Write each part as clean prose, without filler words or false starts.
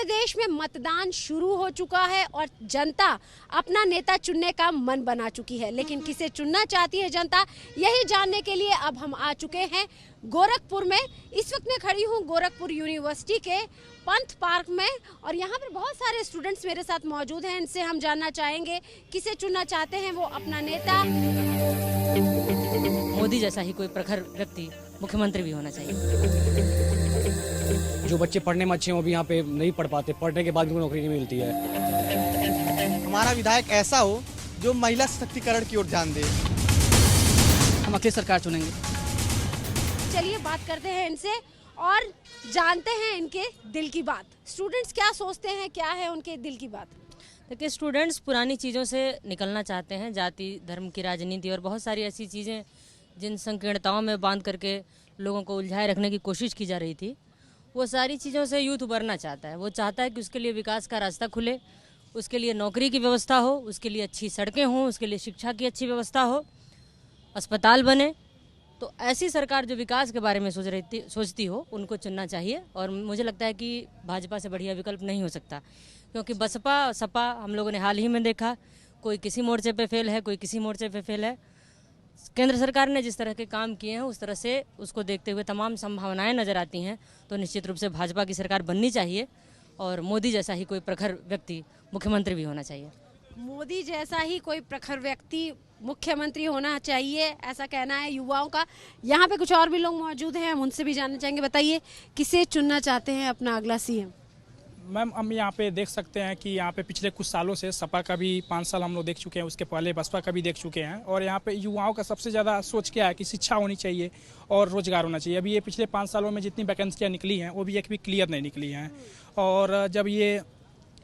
प्रदेश में मतदान शुरू हो चुका है और जनता अपना नेता चुनने का मन बना चुकी है, लेकिन किसे चुनना चाहती है जनता, यही जानने के लिए अब हम आ चुके हैं गोरखपुर में। इस वक्त मैं खड़ी हूँ गोरखपुर यूनिवर्सिटी के पंथ पार्क में और यहाँ पर बहुत सारे स्टूडेंट्स मेरे साथ मौजूद हैं। इनसे हम जानना चाहेंगे किसे चुनना चाहते हैं वो अपना नेता। मोदी जैसा ही कोई प्रखर व्यक्ति मुख्यमंत्री भी होना चाहिए। जो बच्चे पढ़ने में अच्छे हैं वो भी यहाँ पे नहीं पढ़ पाते, पढ़ने के बाद भी नौकरी नहीं मिलती है। हमारा विधायक ऐसा हो जो महिला सशक्तिकरण की ओर ध्यान दे। हम अखिलेश सरकार चुनेंगे। चलिए बात करते हैं इनसे और जानते हैं इनके दिल की बात। स्टूडेंट्स क्या सोचते हैं, क्या है उनके दिल की बात? देखिए, स्टूडेंट्स पुरानी चीज़ों से निकलना चाहते हैं, जाति धर्म की राजनीति और बहुत सारी ऐसी चीज़ें जिन संकीर्णताओं में बांध करके लोगों को उलझाए रखने की कोशिश की जा रही थी, वो सारी चीज़ों से यूथ उबरना चाहता है। वो चाहता है कि उसके लिए विकास का रास्ता खुले, उसके लिए नौकरी की व्यवस्था हो, उसके लिए अच्छी सड़कें हों, उसके लिए शिक्षा की अच्छी व्यवस्था हो, अस्पताल बने। तो ऐसी सरकार जो विकास के बारे में सोचती हो उनको चुनना चाहिए। और मुझे लगता है कि भाजपा से बढ़िया विकल्प नहीं हो सकता, क्योंकि बसपा सपा हम लोगों ने हाल ही में देखा, कोई किसी मोर्चे पे फेल है, कोई किसी मोर्चे पे फेल है। केंद्र सरकार ने जिस तरह के काम किए हैं उस तरह से उसको देखते हुए तमाम संभावनाएं नज़र आती हैं। तो निश्चित रूप से भाजपा की सरकार बननी चाहिए और मोदी जैसा ही कोई प्रखर व्यक्ति मुख्यमंत्री भी होना चाहिए। मोदी जैसा ही कोई प्रखर व्यक्ति मुख्यमंत्री होना चाहिए, ऐसा कहना है युवाओं का। यहाँ पे कुछ और भी लोग मौजूद हैं, हम उनसे भी जानना चाहेंगे। बताइए किसे चुनना चाहते हैं अपना अगला सीएम? मैम, हम यहाँ पे देख सकते हैं कि यहाँ पे पिछले कुछ सालों से सपा का भी 5 साल हम लोग देख चुके हैं, उसके पहले बसपा का भी देख चुके हैं। और यहाँ पे युवाओं का सबसे ज़्यादा सोच क्या है कि शिक्षा होनी चाहिए और रोजगार होना चाहिए। अभी ये पिछले 5 सालों में जितनी वैकेंसियाँ निकली हैं वो भी एक भी क्लियर नहीं निकली हैं। और जब ये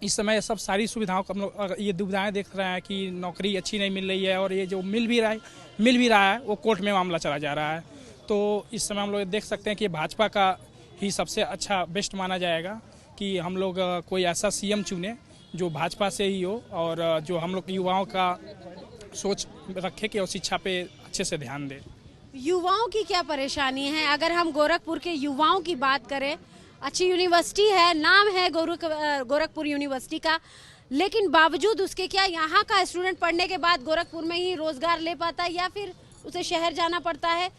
इस समय सब सारी सुविधाओं का हम लोग ये दुविधाएँ देख रहे हैं कि नौकरी अच्छी नहीं मिल रही है, और ये जो मिल भी रहा है वो कोर्ट में मामला चला जा रहा है। तो इस समय हम लोग देख सकते हैं कि भाजपा का ही सबसे अच्छा बेस्ट माना जाएगा कि हम लोग कोई ऐसा सीएम चुने जो भाजपा से ही हो और जो हम लोग युवाओं का सोच रखे कि वो शिक्षा पे अच्छे से ध्यान दे। युवाओं की क्या परेशानी है? अगर हम गोरखपुर के युवाओं की बात करें, अच्छी यूनिवर्सिटी है, नाम है गोरखपुर यूनिवर्सिटी का, लेकिन बावजूद उसके क्या यहाँ का स्टूडेंट पढ़ने के बाद गोरखपुर में ही रोजगार ले पाता है या फिर उसे शहर जाना पड़ता है?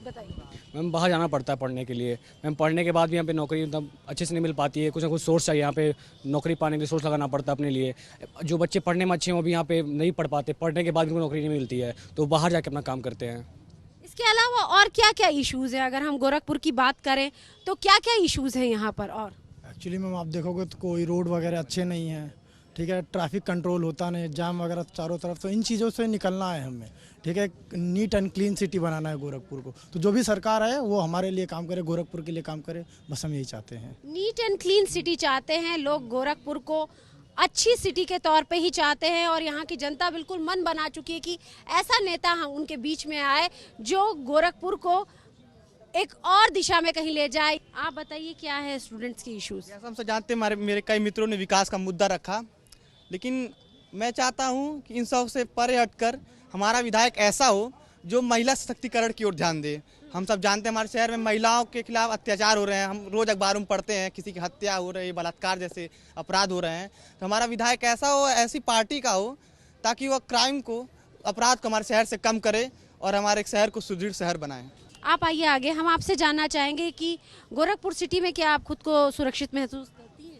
बताइए। मैम, बाहर जाना पड़ता है पढ़ने के लिए। मैम, पढ़ने के बाद भी यहाँ पे नौकरी एकदम अच्छे से नहीं मिल पाती है। कुछ ना कुछ सोर्स चाहिए, यहाँ पे नौकरी पाने के लिए सोर्स लगाना पड़ता है अपने लिए। जो बच्चे पढ़ने में अच्छे हैं वो भी यहाँ पे नहीं पढ़ पाते, पढ़ने के बाद भी उनको नौकरी नहीं मिलती है, तो बाहर जाके अपना काम करते हैं। इसके अलावा और क्या क्या इश्यूज हैं? अगर हम गोरखपुर की बात करें तो क्या क्या इश्यूज हैं यहाँ पर? और एक्चुअली मैम आप देखोगे तो कोई रोड वगैरह अच्छे नहीं है, ठीक है, ट्रैफिक कंट्रोल होता नहीं, जाम वगैरह चारों तरफ। तो इन चीज़ों से निकलना है हमें, ठीक है। नीट एंड क्लीन सिटी बनाना है गोरखपुर को। तो जो भी सरकार है वो हमारे लिए काम करे, गोरखपुर के लिए काम करे, बस हम यही चाहते हैं। नीट एंड क्लीन सिटी चाहते हैं लोग, गोरखपुर को अच्छी सिटी के तौर पे ही चाहते हैं। और यहाँ की जनता बिल्कुल मन बना चुकी है कि ऐसा नेता हम उनके बीच में आए जो गोरखपुर को एक और दिशा में कहीं ले जाए। आप बताइए क्या है स्टूडेंट्स की इश्यूज? जैसा हम सब जानते हैं, मेरे कई मित्रों ने विकास का मुद्दा रखा, लेकिन मैं चाहता हूं कि इन सब से परे हटकर हमारा विधायक ऐसा हो जो महिला सशक्तिकरण की ओर ध्यान दे। हम सब जानते हैं हमारे शहर में महिलाओं के खिलाफ अत्याचार हो रहे हैं, हम रोज अखबारों में पढ़ते हैं, किसी की हत्या हो रही है, बलात्कार जैसे अपराध हो रहे हैं। तो हमारा विधायक ऐसा हो, ऐसी पार्टी का हो ताकि वह क्राइम को, अपराध को हमारे शहर से कम करे और हमारे शहर को सुदृढ़ शहर बनाए। आप आइए आगे, हम आपसे जानना चाहेंगे कि गोरखपुर सिटी में क्या आप खुद को सुरक्षित महसूस करती हैं?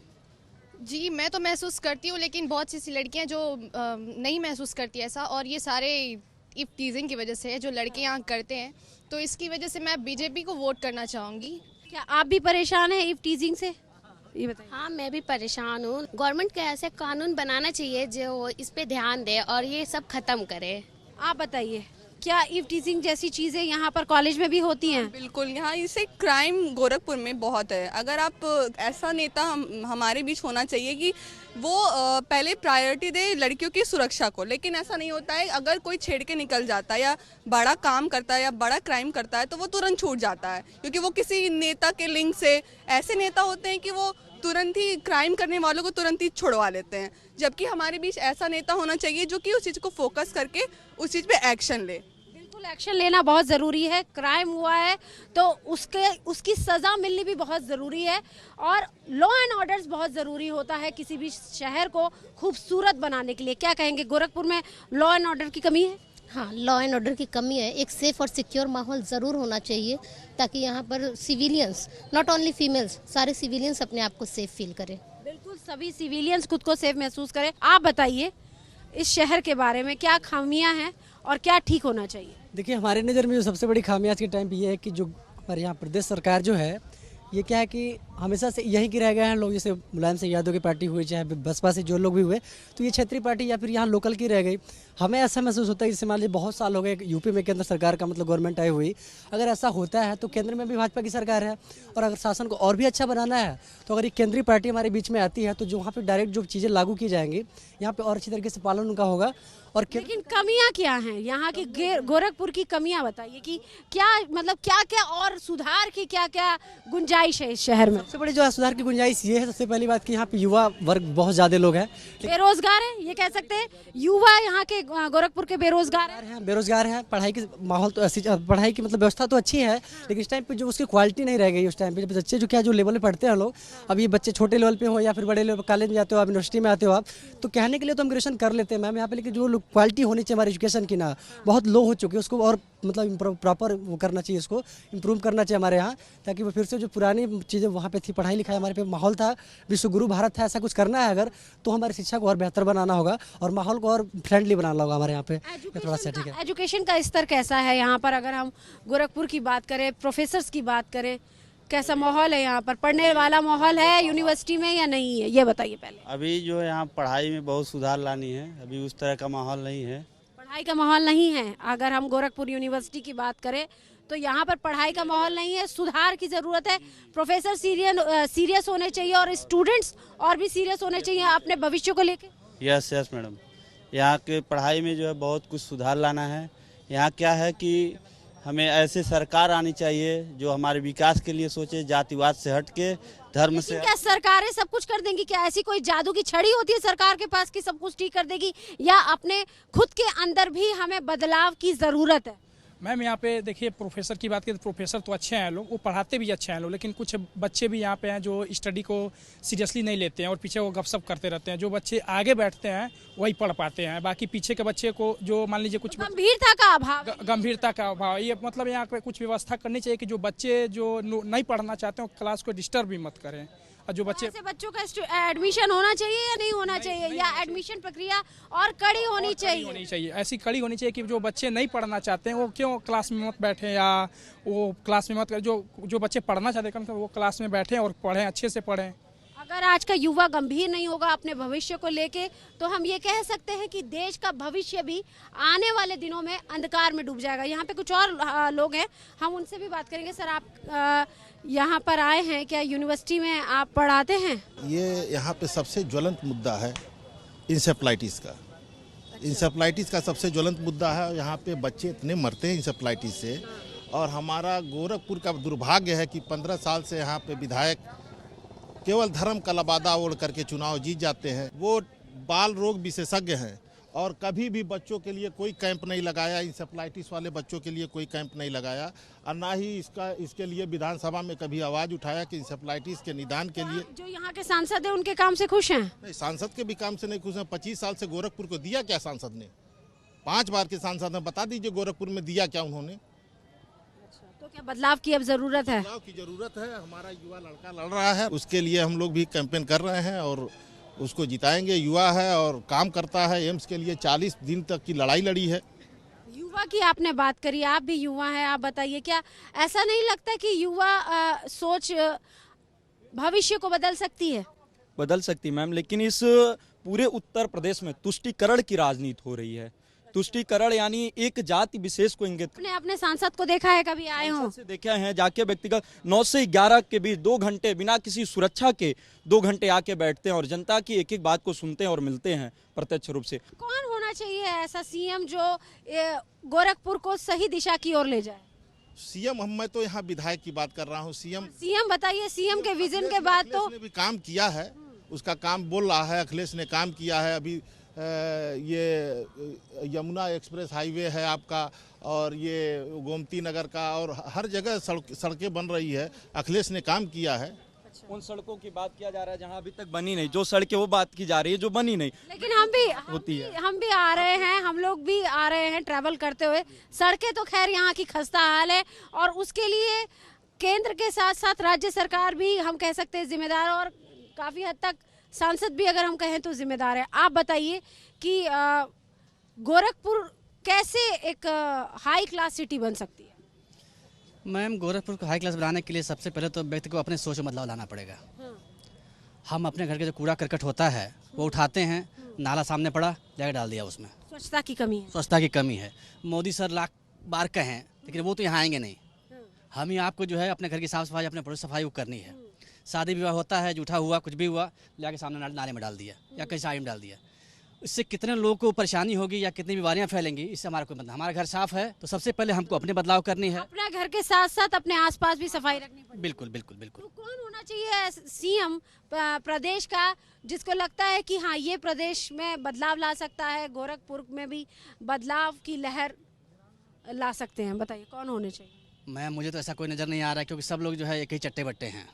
जी, मैं तो महसूस करती हूँ, लेकिन बहुत सी ऐसी लड़कियाँ जो नहीं महसूस करती ऐसा, और ये सारे इफ टीजिंग की वजह से है जो लड़के यहाँ करते हैं। तो इसकी वजह से मैं बीजेपी को वोट करना चाहूँगी। क्या आप भी परेशान हैं इफ टीजिंग से? ये बताइए। हाँ, मैं भी परेशान हूँ। गवर्नमेंट को ऐसे कानून बनाना चाहिए जो इस पे ध्यान दे और ये सब खत्म करे। आप बताइए, क्या इफ टीजिंग जैसी चीजें यहाँ पर कॉलेज में भी होती हैं? बिल्कुल, यहाँ इससे क्राइम गोरखपुर में बहुत है। अगर आप ऐसा नेता हमारे बीच होना चाहिए कि वो पहले प्रायोरिटी दे लड़कियों की सुरक्षा को, लेकिन ऐसा नहीं होता है। अगर कोई छेड़ के निकल जाता है या बड़ा काम करता है या बड़ा क्राइम करता है तो वो तुरंत छूट जाता है, क्योंकि वो किसी नेता के लिंक से। ऐसे नेता होते हैं कि वो तुरंत ही क्राइम करने वालों को तुरंत ही छुड़वा लेते हैं, जबकि हमारे बीच ऐसा नेता होना चाहिए जो कि उस चीज़ को फोकस करके उस चीज़ पे एक्शन ले। बिल्कुल एक्शन लेना बहुत ज़रूरी है। क्राइम हुआ है तो उसकी सज़ा मिलनी भी बहुत ज़रूरी है और लॉ एंड ऑर्डर्स बहुत ज़रूरी होता है किसी भी शहर को खूबसूरत बनाने के लिए। क्या कहेंगे, गोरखपुर में लॉ एंड ऑर्डर की कमी है? हाँ, लॉ एंड ऑर्डर की कमी है। एक सेफ और सिक्योर माहौल ज़रूर होना चाहिए ताकि यहाँ पर सिविलियंस, नॉट ओनली फीमेल्स, सारे सिविलियंस अपने आप को सेफ फील करें। बिल्कुल, सभी सिविलियंस खुद को सेफ महसूस करें। आप बताइए इस शहर के बारे में, क्या खामियां हैं और क्या ठीक होना चाहिए? देखिए, हमारे नज़र में जो सबसे बड़ी खामी आज के टाइम पे ये है कि जो हमारे यहाँ प्रदेश सरकार जो है, ये क्या है कि हमेशा से यहीं के रह गए हैं लोग। जैसे मुलायम सिंह यादव की पार्टी हुई, चाहे बसपा से जो लोग भी हुए, तो ये क्षेत्रीय पार्टी या फिर यहाँ लोकल की रह गई। हमें ऐसा महसूस होता है जैसे मान लीजिए बहुत साल हो गए यूपी में केंद्र सरकार का मतलब गवर्नमेंट आई हुई। अगर ऐसा होता है तो केंद्र में भी भाजपा की सरकार है और अगर शासन को और भी अच्छा बनाना है तो अगर ये केंद्रीय पार्टी हमारे बीच में आती है तो जो वहाँ पर डायरेक्ट जो चीज़ें लागू की जाएंगी यहाँ पर और अच्छी तरीके से पालन उनका होगा। और लेकिन कमियां क्या हैं यहाँ की? गोरखपुर की कमियां बताइए कि क्या मतलब क्या क्या और सुधार की क्या क्या गुंजाइश है इस शहर में? सबसे बड़ी जो सुधार की गुंजाइश ये है, सबसे पहली बात कि यहाँ पे युवा वर्ग बहुत ज़्यादा लोग हैं, बेरोजगार है, ये कह सकते हैं युवा यहाँ के गोरखपुर के बेरोजगार हैं। पढ़ाई की माहौल तो ऐसी, पढ़ाई की मतलब व्यवस्था तो अच्छी है लेकिन इस टाइम पे जो उसकी क्वालिटी नहीं रह गई। उस टाइम पे जब बच्चे जो लेवल पे पढ़ते हैं लोग, अब ये बच्चे छोटे लेवल पे हो या फिर बड़े लेवल कॉलेज में जाते हो आप, यूनिवर्सिटी में आते हो आप, तो कहने के लिए तो हम ग्रेजुएशन कर लेते हैं मैम यहाँ पे, लेकिन जो क्वालिटी होनी चाहिए हमारी एजुकेशन की ना बहुत लो हो चुकी है। उसको और मतलब प्रॉपर वो करना चाहिए, इसको इम्प्रूव करना चाहिए हमारे यहाँ, ताकि वो फिर से जो पुरानी चीज़ें वहाँ पे थी, पढ़ाई लिखाई हमारे पे माहौल था, विश्व गुरु भारत था, ऐसा कुछ करना है अगर तो हमारी शिक्षा को और बेहतर बनाना होगा और माहौल को और फ्रेंडली बनाना होगा हमारे यहाँ पे। थोड़ा सा ठीक है। एजुकेशन का स्तर कैसा है यहाँ पर? अगर हम गोरखपुर की बात करें, प्रोफेसर्स की बात करें, कैसा माहौल है यहाँ पर? पढ़ने वाला माहौल है यूनिवर्सिटी में या नहीं है, ये बताइए पहले। अभी जो है यहाँ पढ़ाई में बहुत सुधार लानी है, अभी उस तरह का माहौल नहीं है। पढ़ाई का माहौल नहीं है। अगर हम गोरखपुर यूनिवर्सिटी की बात करें तो यहाँ पर पढ़ाई का माहौल नहीं है, सुधार की ज़रूरत है। प्रोफेसर सीरियस होने चाहिए और स्टूडेंट्स और भी सीरियस होने चाहिए अपने भविष्य को लेके। यस मैडम, यहाँ के पढ़ाई में जो है बहुत कुछ सुधार लाना है। यहाँ क्या है कि हमें ऐसे सरकार आनी चाहिए जो हमारे विकास के लिए सोचे, जातिवाद से हट के, धर्म से। क्या सरकारें सब कुछ कर देंगी? क्या ऐसी कोई जादू की छड़ी होती है सरकार के पास कि सब कुछ ठीक कर देगी, या अपने खुद के अंदर भी हमें बदलाव की ज़रूरत है? मैम यहाँ पे देखिए, प्रोफेसर की बात करें तो प्रोफेसर तो अच्छे हैं लोग, वो पढ़ाते भी अच्छे हैं लोग, लेकिन कुछ बच्चे भी यहाँ पे हैं जो स्टडी को सीरियसली नहीं लेते हैं और पीछे वो गपशप करते रहते हैं। जो बच्चे आगे बैठते हैं वही पढ़ पाते हैं, बाकी पीछे के बच्चे को जो मान लीजिए कुछ गंभीरता का अभाव, ये मतलब यहाँ पे कुछ व्यवस्था करनी चाहिए कि जो बच्चे जो नहीं पढ़ना चाहते हैं क्लास को डिस्टर्ब भी मत करें। और जो बच्चों का एडमिशन होना चाहिए या नहीं होना चाहिए, या एडमिशन प्रक्रिया और कड़ी होनी चाहिए? ऐसी कड़ी होनी चाहिए कि जो बच्चे नहीं पढ़ना चाहते हैं वो क्यों क्लास में मत बैठे, या वो क्लास में मत, जो बच्चे पढ़ना चाहते हैं वो क्लास में बैठे और पढ़ें, अच्छे से पढ़ें। अगर आज का युवा गंभीर नहीं होगा अपने भविष्य को लेके तो हम ये कह सकते हैं कि देश का भविष्य भी आने वाले दिनों में अंधकार में डूब जाएगा। यहाँ पे कुछ और लोग हैं, हम उनसे भी बात करेंगे। सर, आप यहाँ पर आए हैं, क्या यूनिवर्सिटी में आप पढ़ाते हैं? ये यहाँ पे सबसे ज्वलंत मुद्दा है इंसेफ्लाइटिस का। इंसेफ्लाइटिस का सबसे ज्वलंत मुद्दा है। यहाँ पे बच्चे इतने मरते हैं इंसेफ्लाइटिस से, और हमारा गोरखपुर का दुर्भाग्य है कि 15 साल से यहाँ पे विधायक केवल धर्म का लबादा ओढ़ करके चुनाव जीत जाते हैं। वो बाल रोग विशेषज्ञ हैं और कभी भी बच्चों के लिए कोई कैंप नहीं लगाया, इंसेफ्लाइटिस वाले बच्चों के लिए कोई कैंप नहीं लगाया, और ना ही इसके लिए विधानसभा में कभी आवाज़ उठाया कि इंसेफ्लाइटिस के निदान के लिए। जो यहाँ के सांसद हैं उनके काम से खुश हैं? नहीं, सांसद के भी काम से नहीं खुश हैं। 25 साल से गोरखपुर को दिया क्या सांसद ने? 5 बार के सांसद हैं, बता दीजिए गोरखपुर में दिया क्या उन्होंने? तो क्या बदलाव की अब जरूरत है? बदलाव की जरूरत है। हमारा युवा लड़का लड़ रहा है, उसके लिए हम लोग भी कैंपेन कर रहे हैं और उसको जिताएंगे। युवा है और काम करता है, एम्स के लिए 40 दिन तक की लड़ाई लड़ी है। युवा की आपने बात करी, आप भी युवा हैं, आप बताइए, क्या ऐसा नहीं लगता कि युवा सोच भविष्य को बदल सकती है? बदल सकती मैम, लेकिन इस पूरे उत्तर प्रदेश में तुष्टीकरण की राजनीति हो रही है। तुष्टीकरण यानी एक जाति विशेष को इंगित। आपने अपने सांसद को देखा है, कभी आए हो? देखा है, जाके व्यक्तिगत 9 से 11 के बीच 2 घंटे बिना किसी सुरक्षा के 2 घंटे आके बैठते हैं और जनता की एक एक बात को सुनते हैं और मिलते हैं प्रत्यक्ष रूप से। कौन होना चाहिए ऐसा सीएम जो गोरखपुर को सही दिशा की ओर ले जाए? सीएम मैं तो यहाँ विधायक की बात कर रहा हूँ। सीएम बताइए, सीएम के विजन के बाद तो भी काम किया है, उसका काम बोल रहा है। अखिलेश ने काम किया है, अभी ये यमुना एक्सप्रेस हाईवे है आपका, और ये गोमती नगर का, और हर जगह सड़कें बन रही है। अखिलेश ने काम किया है। उन सड़कों की बात किया जा रहा है जहां अभी तक बनी नहीं, जो सड़कें वो बात की जा रही है जो बनी नहीं। लेकिन हम भी आ रहे हैं, हम लोग भी आ रहे हैं ट्रैवल करते हुए। सड़कें तो खैर यहाँ की खस्ता हाल है, और उसके लिए केंद्र के साथ साथ राज्य सरकार भी हम कह सकते हैं जिम्मेदार, और काफी हद तक सांसद भी अगर हम कहें तो जिम्मेदार है। आप बताइए कि गोरखपुर कैसे एक हाई क्लास सिटी बन सकती है? मैम, गोरखपुर को हाई क्लास बनाने के लिए सबसे पहले तो व्यक्ति को अपने सोच में बदलाव लाना पड़ेगा। हम अपने घर के जो कूड़ा करकट होता है वो उठाते हैं, नाला सामने पड़ा जाकर डाल दिया, उसमें स्वच्छता की कमी है। स्वच्छता की कमी है। मोदी सर लाख बार कहें, लेकिन वो तो यहाँ आएंगे नहीं। हम ही आपको जो है अपने घर की साफ सफाई, अपने पड़ोस सफाई वो करनी है। शादी विवाह होता है, जूठा हुआ, कुछ भी हुआ, लाके सामने नाले में डाल दिया या कहीं साइड में डाल दिया। इससे कितने लोगों को परेशानी होगी या कितनी बीमारियां फैलेंगी, इससे हमारा कोई मतलब। हमारा घर साफ है तो सबसे पहले हमको अपने बदलाव करनी है। अपने घर के साथ साथ अपने आसपास भी सफाई रखनी पड़ेगी। बिल्कुल बिल्कुल बिल्कुल। तो कौन होना चाहिए सीएम प्रदेश का, जिसको लगता है कि हाँ ये प्रदेश में बदलाव ला सकता है, गोरखपुर में भी बदलाव की लहर ला सकते हैं? बताइए कौन होने चाहिए? मैम, मुझे तो ऐसा कोई नज़र नहीं आ रहा है, क्योंकि सब लोग जो है एक ही चट्टे बट्टे हैं।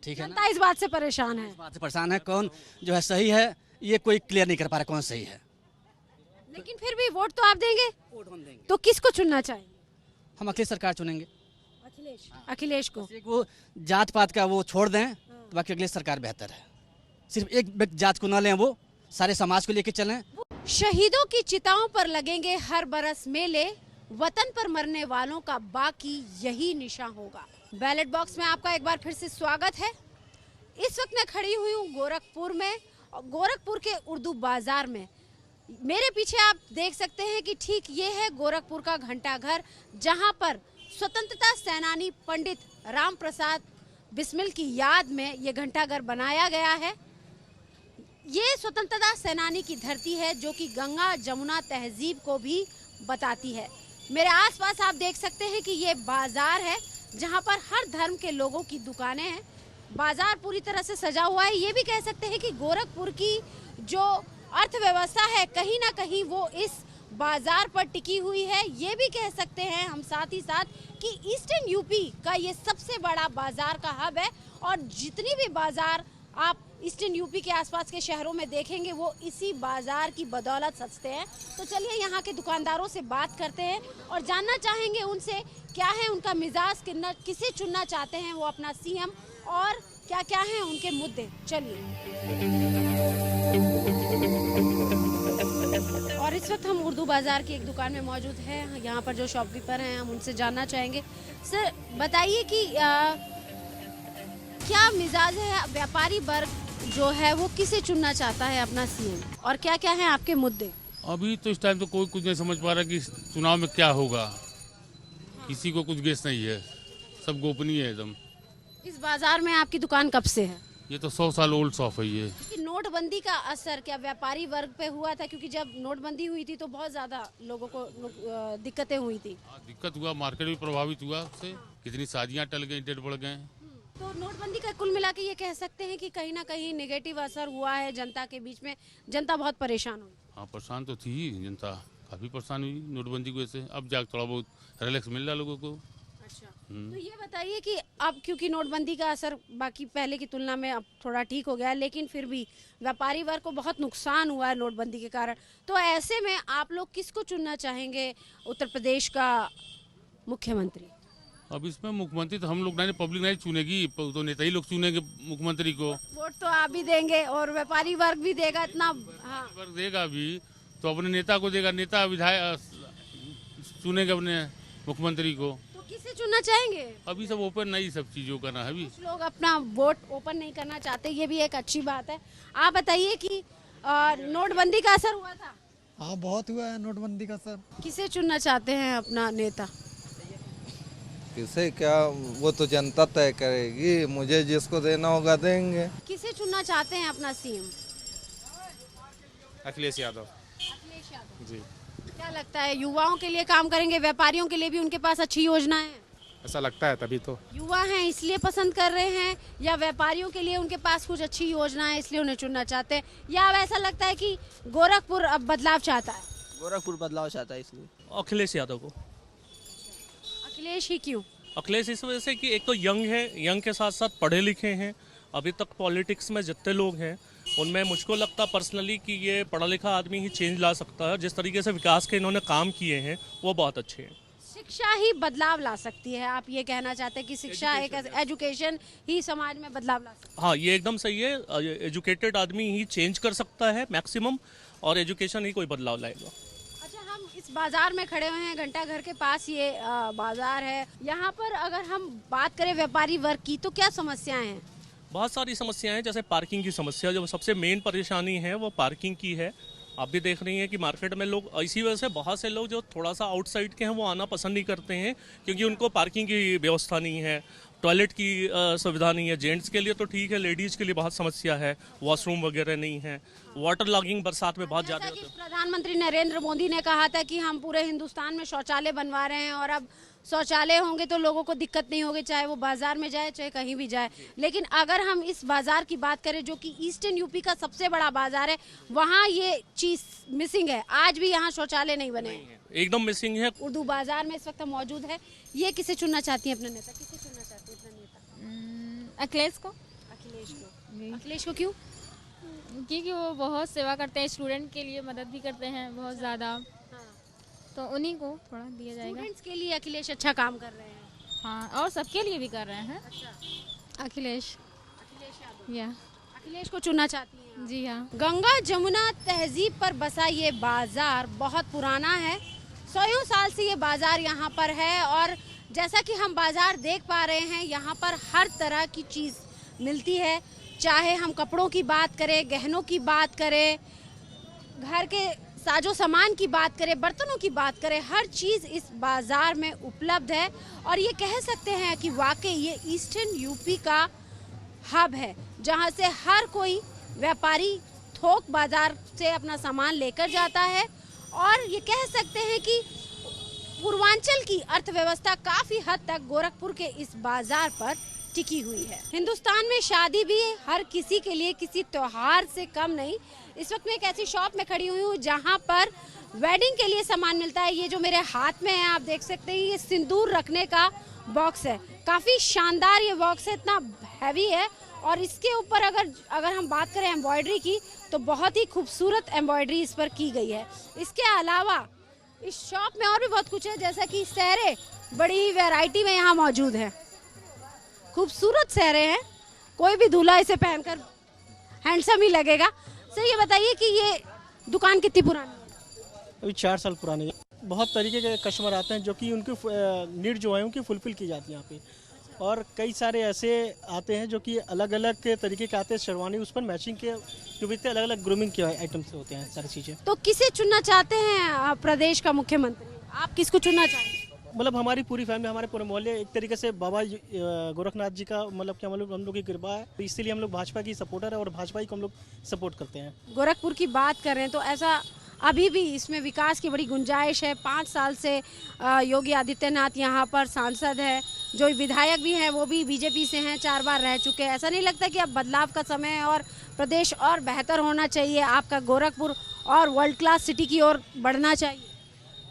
ठीक है ना? जनता इस बात से परेशान है। इस बात से परेशान है, कौन जो है सही है ये कोई क्लियर नहीं कर पा रहा कौन सही है। लेकिन फिर भी वोट तो आप देंगे? वोट हम देंगे। तो किसको चुनना चाहेंगे? हम अखिलेश सरकार चुनेंगे। अखिलेश को। वो जात पात का वो छोड़ दें तो बाकी अखिलेश सरकार बेहतर है। सिर्फ एक जात को न लें, वो सारे समाज को लेके चलें। शहीदों की चिताओं पर लगेंगे हर बरस मेले, वतन पर मरने वालों का बाकी यही निशान होगा। बैलेट बॉक्स में आपका एक बार फिर से स्वागत है। इस वक्त मैं खड़ी हुई हूँ गोरखपुर में, और गोरखपुर के उर्दू बाजार में। मेरे पीछे आप देख सकते हैं कि ठीक ये है गोरखपुर का घंटाघर, जहां पर स्वतंत्रता सेनानी पंडित राम प्रसाद बिस्मिल की याद में ये घंटाघर बनाया गया है। ये स्वतंत्रता सेनानी की धरती है जो कि गंगा जमुना तहजीब को भी बताती है। मेरे आसपास आप देख सकते हैं कि ये बाजार है जहां पर हर धर्म के लोगों की दुकानें हैं। बाजार पूरी तरह से सजा हुआ है। ये भी कह सकते हैं कि गोरखपुर की जो अर्थव्यवस्था है कहीं ना कहीं वो इस बाजार पर टिकी हुई है। ये भी कह सकते हैं हम साथ ही साथ कि ईस्टर्न यूपी का ये सबसे बड़ा बाजार का हब है, और जितनी भी बाजार आप ईस्टर्न यूपी के आसपास के शहरों में देखेंगे वो इसी बाजार की बदौलत सजते हैं। तो चलिए यहाँ के दुकानदारों से बात करते हैं और जानना चाहेंगे उनसे क्या है उनका मिजाज, किसे चुनना चाहते हैं वो अपना सीएम, और क्या क्या हैं उनके मुद्दे। चलिए। और इस वक्त हम उर्दू बाजार की एक दुकान में मौजूद हैं। यहाँ पर जो शॉपकीपर हैं हम उनसे जानना चाहेंगे। सर बताइए कि क्या मिजाज है, व्यापारी वर्ग जो है वो किसे चुनना चाहता है अपना सीएम, और क्या क्या है आपके मुद्दे? अभी तो इस टाइम तो कोई कुछ नहीं समझ पा रहा कि चुनाव में क्या होगा। किसी को कुछ गेस नहीं है, सब गोपनीय है एकदम। इस बाजार में आपकी दुकान कब से है? ये तो 100 साल ओल्ड शॉप है ये। नोटबंदी का असर क्या व्यापारी वर्ग पे हुआ था? क्योंकि जब नोटबंदी हुई थी तो बहुत ज्यादा लोगों को दिक्कतें हुई थी। दिक्कत हुआ, मार्केट भी प्रभावित हुआ उससे, कितनी शादियां टल गई, डेट बढ़ गए। तो नोटबंदी का कुल मिला के ये कह सकते हैं कि कहीं ना कहीं नेगेटिव असर हुआ है जनता के बीच में, जनता बहुत परेशान हुई। हाँ, परेशान तो थी ही जनता, काफी परेशान हुई नोटबंदी की वजह से। अब जाकर थोड़ा बहुत रिलैक्स मिल रहा लोगों को। अच्छा, तो ये बताइए कि अब क्योंकि नोटबंदी का असर बाकी पहले की तुलना में अब थोड़ा ठीक हो गया है, लेकिन फिर भी व्यापारी वर्ग को बहुत नुकसान हुआ है नोटबंदी के कारण। तो ऐसे में आप लोग किसको चुनना चाहेंगे उत्तर प्रदेश का मुख्यमंत्री? अब इसमें मुख्यमंत्री तो हम लोग नहीं, पब्लिक नहीं चुनेगी, तो नेता ही लोग चुनेंगे मुख्यमंत्री को। वोट तो आप भी देंगे और व्यापारी वर्ग भी देगा इतना। हाँ, वर्ग देगा भी तो अपने नेता को देगा, नेता विधायक चुनेगा अपने मुख्यमंत्री को। तो किसे चुनना चाहेंगे? अभी सब ओपन नहीं, सब चीजों का ना है। अभी कुछ लोग अपना वोट ओपन नहीं करना चाहते, ये भी एक अच्छी बात है। आप बताइए कि नोटबंदी का असर हुआ था? हाँ, बहुत हुआ है नोटबंदी का असर। किसे चुनना चाहते हैं अपना नेता? किसे क्या, वो तो जनता तय करेगी, मुझे जिसको देना होगा देंगे। किसे चुनना चाहते हैं अपना सीएम? अखिलेश यादव। अखिलेश यादव जी। क्या लगता है युवाओं के लिए काम करेंगे, व्यापारियों के लिए भी उनके पास अच्छी योजना है? ऐसा लगता है तभी तो। युवा हैं इसलिए पसंद कर रहे हैं, या व्यापारियों के लिए उनके पास कुछ अच्छी योजना है इसलिए उन्हें चुनना चाहते हैं, या अब ऐसा लगता है कि गोरखपुर अब बदलाव चाहता है? गोरखपुर बदलाव चाहता है इसलिए। अखिलेश यादव को। अखिलेश ही क्यों? अखिलेश इस वजह से कि एक तो यंग है, यंग के साथ साथ पढ़े लिखे हैं। अभी तक पॉलिटिक्स में जितने लोग हैं उनमें मुझको लगता पर्सनली कि ये पढ़ा लिखा आदमी ही चेंज ला सकता है। जिस तरीके से विकास के इन्होंने काम किए हैं वो बहुत अच्छे हैं। शिक्षा ही बदलाव ला सकती है, आप ये कहना चाहते हैं कि शिक्षा एक एजुकेशन ही समाज में बदलाव ला सकती है? हाँ, ये एकदम सही है। एजुकेटेड आदमी ही चेंज कर सकता है मैक्सिमम, और एजुकेशन ही कोई बदलाव लाएगा। अच्छा, हम इस बाजार में खड़े हुए हैं, घंटा घर के पास ये बाजार है। यहाँ पर अगर हम बात करें व्यापारी वर्ग की तो क्या समस्याएं हैं? बहुत सारी समस्याएं हैं, जैसे पार्किंग की समस्या जो सबसे मेन परेशानी है वो पार्किंग की है। आप भी देख रही हैं कि मार्केट में लोग इसी वजह से बहुत से लोग जो थोड़ा सा आउटसाइड के हैं वो आना पसंद नहीं करते हैं, क्योंकि उनको पार्किंग की व्यवस्था नहीं है, टॉयलेट की सुविधा नहीं है। जेंट्स के लिए तो ठीक है, लेडीज़ के लिए बहुत समस्या है, वॉशरूम वगैरह नहीं है, वाटर लॉगिंग बरसात में बहुत ज़्यादा होता है। प्रधानमंत्री नरेंद्र मोदी ने कहा था कि हम पूरे हिंदुस्तान में शौचालय बनवा रहे हैं, और अब शौचालय होंगे तो लोगों को दिक्कत नहीं होगी, चाहे वो बाजार में जाए चाहे कहीं भी जाए। लेकिन अगर हम इस बाजार की बात करें जो कि ईस्टर्न यूपी का सबसे बड़ा बाजार है, वहाँ ये चीज मिसिंग है, आज भी यहाँ शौचालय नहीं बने हैं, एकदम मिसिंग है। उर्दू बाजार में इस वक्त मौजूद है। ये किसे चुनना चाहती है अपना नेता? किसे चुनना चाहती है अपना नेता? अखिलेश को। अखिलेश को क्यों? क्योंकि वो बहुत सेवा करते हैं, स्टूडेंट के लिए मदद भी करते हैं बहुत ज़्यादा, तो उन्हीं को थोड़ा दिया जाएगा। स्टूडेंट्स के लिए अखिलेश अच्छा काम कर रहे हैं। हाँ, और सबके लिए भी कर रहे हैं। अखिलेश यादव। अखिलेश को चुनना चाहती हैं? जी हाँ। गंगा जमुना तहजीब पर बसा ये बाजार बहुत पुराना है, 100 साल से ये बाजार यहाँ पर है। और जैसा कि हम बाजार देख पा रहे हैं, यहाँ पर हर तरह की चीज़ मिलती है, चाहे हम कपड़ों की बात करें, गहनों की बात करें, घर के साजो सामान की बात करें, बर्तनों की बात करें, हर चीज़ इस बाज़ार में उपलब्ध है। और ये कह सकते हैं कि वाकई ये ईस्टर्न यूपी का हब है, जहाँ से हर कोई व्यापारी थोक बाज़ार से अपना सामान लेकर जाता है। और ये कह सकते हैं कि पूर्वांचल की अर्थव्यवस्था काफ़ी हद तक गोरखपुर के इस बाज़ार पर टिकी हुई है। हिंदुस्तान में शादी भी हर किसी के लिए किसी त्योहार से कम नहीं। इस वक्त मैं एक ऐसी शॉप में खड़ी हुई हूँ जहाँ पर वेडिंग के लिए सामान मिलता है। ये जो मेरे हाथ में है आप देख सकते हैं, ये सिंदूर रखने का बॉक्स है, काफ़ी शानदार ये बॉक्स है, इतना हैवी है। और इसके ऊपर अगर हम बात करें एम्ब्रॉयडरी की तो बहुत ही खूबसूरत एम्ब्रॉयडरी इस पर की गई है। इसके अलावा इस शॉप में और भी बहुत कुछ है, जैसा कि सहरे बड़ी वैरायटी में यहाँ मौजूद है, खूबसूरत सहरे हैं, कोई भी दूल्हा इसे पहनकर हैंडसम ही लगेगा। सर ये बताइए कि ये दुकान कितनी पुरानी है? अभी 4 साल पुरानी है। बहुत तरीके के कस्टमर आते हैं जो कि उनकी नीड जो है उनकी फुलफिल की जाती है यहाँ पे। और कई सारे ऐसे आते हैं जो कि अलग अलग तरीके के आते हैं, शेरवानी उस पर मैचिंग के जो भी अलग अलग ग्रूमिंग के आइटम से होते हैं सारी चीज़ें। तो किसे चुनना चाहते हैं प्रदेश का मुख्यमंत्री? आप किसको चुनना चाहेंगे? मतलब हमारी पूरी फैमिली, हमारे पूरे मोहल्ले एक तरीके से बाबा गोरखनाथ जी का मतलब क्या मतलब हम लोग की कृपा है, तो इसीलिए हम लोग भाजपा की सपोर्टर है और भाजपा ही को हम लोग सपोर्ट करते हैं। गोरखपुर की बात करें तो ऐसा अभी भी इसमें विकास की बड़ी गुंजाइश है। 5 साल से योगी आदित्यनाथ यहाँ पर सांसद है, जो विधायक भी हैं वो भी बीजेपी से हैं, 4 बार रह चुके हैं। ऐसा नहीं लगता कि अब बदलाव का समय है और प्रदेश और बेहतर होना चाहिए, आपका गोरखपुर और वर्ल्ड क्लास सिटी की ओर बढ़ना चाहिए?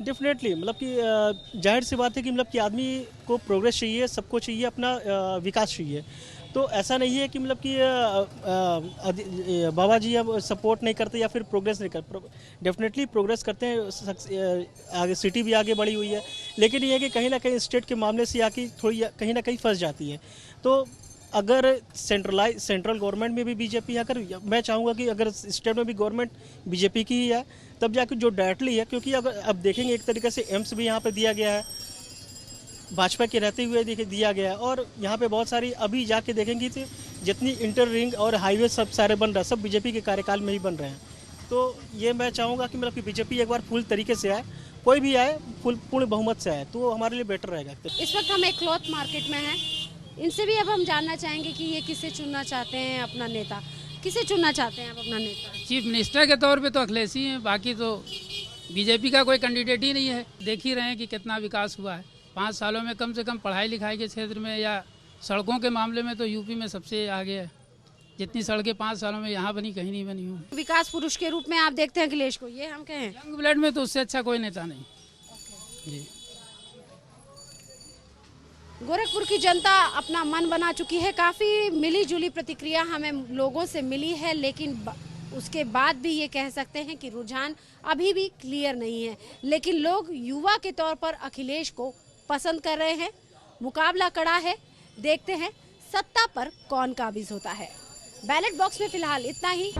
डेफिनेटली, मतलब कि जाहिर सी बात है कि मतलब कि आदमी को प्रोग्रेस चाहिए, सबको चाहिए, अपना विकास चाहिए। तो ऐसा नहीं है कि मतलब कि बाबा जी अब सपोर्ट नहीं करते या फिर प्रोग्रेस नहीं करते, डेफिनेटली प्रोग्रेस करते हैं, आगे सिटी भी आगे बढ़ी हुई है। लेकिन ये है कि कहीं ना कहीं स्टेट के मामले से आके थोड़ी कहीं ना कहीं फंस जाती है। तो अगर सेंट्रल गवर्नमेंट में भी बीजेपी, अगर मैं चाहूँगा कि अगर स्टेट में भी गवर्नमेंट बीजेपी की ही है तब जाके जो डायरेक्टली है, क्योंकि अगर अब देखेंगे एक तरीके से एम्स भी यहाँ पे दिया गया है, भाजपा के रहते हुए दिया गया है। और यहाँ पे बहुत सारी अभी जाके देखेंगे तो जितनी इंटर रिंग और हाईवे सब सारे बन रहे हैं, सब बीजेपी के कार्यकाल में ही बन रहे हैं। तो ये मैं चाहूँगा कि मतलब कि बीजेपी एक बार फुल तरीके से आए, कोई भी आए फुल पूर्ण बहुमत से आए तो हमारे लिए बेटर रहेगा। इस वक्त हम एक क्लॉथ मार्केट में हैं, इनसे भी अब हम जानना चाहेंगे कि ये किसे चुनना चाहते हैं अपना नेता। किसे चुनना चाहते हैं आप अपना नेता? चीफ मिनिस्टर के तौर पे तो अखिलेश ही हैं, बाकी तो बीजेपी का कोई कैंडिडेट ही नहीं है। देख ही रहे हैं कि कितना विकास हुआ है 5 सालों में कम से कम पढ़ाई लिखाई के क्षेत्र में या सड़कों के मामले में तो यूपी में सबसे आगे है। जितनी सड़कें 5 सालों में यहाँ बनी कहीं नहीं बनी हूँ। विकास पुरुष के रूप में आप देखते हैं अखिलेश को, ये हम कहें यंग ब्लड में तो उससे अच्छा कोई नेता नहीं जी। गोरखपुर की जनता अपना मन बना चुकी है। काफ़ी मिली जुली प्रतिक्रिया हमें लोगों से मिली है, लेकिन उसके बाद भी ये कह सकते हैं कि रुझान अभी भी क्लियर नहीं है। लेकिन लोग युवा के तौर पर अखिलेश को पसंद कर रहे हैं। मुकाबला कड़ा है, देखते हैं सत्ता पर कौन काबिज होता है। बैलेट बॉक्स में फिलहाल इतना ही।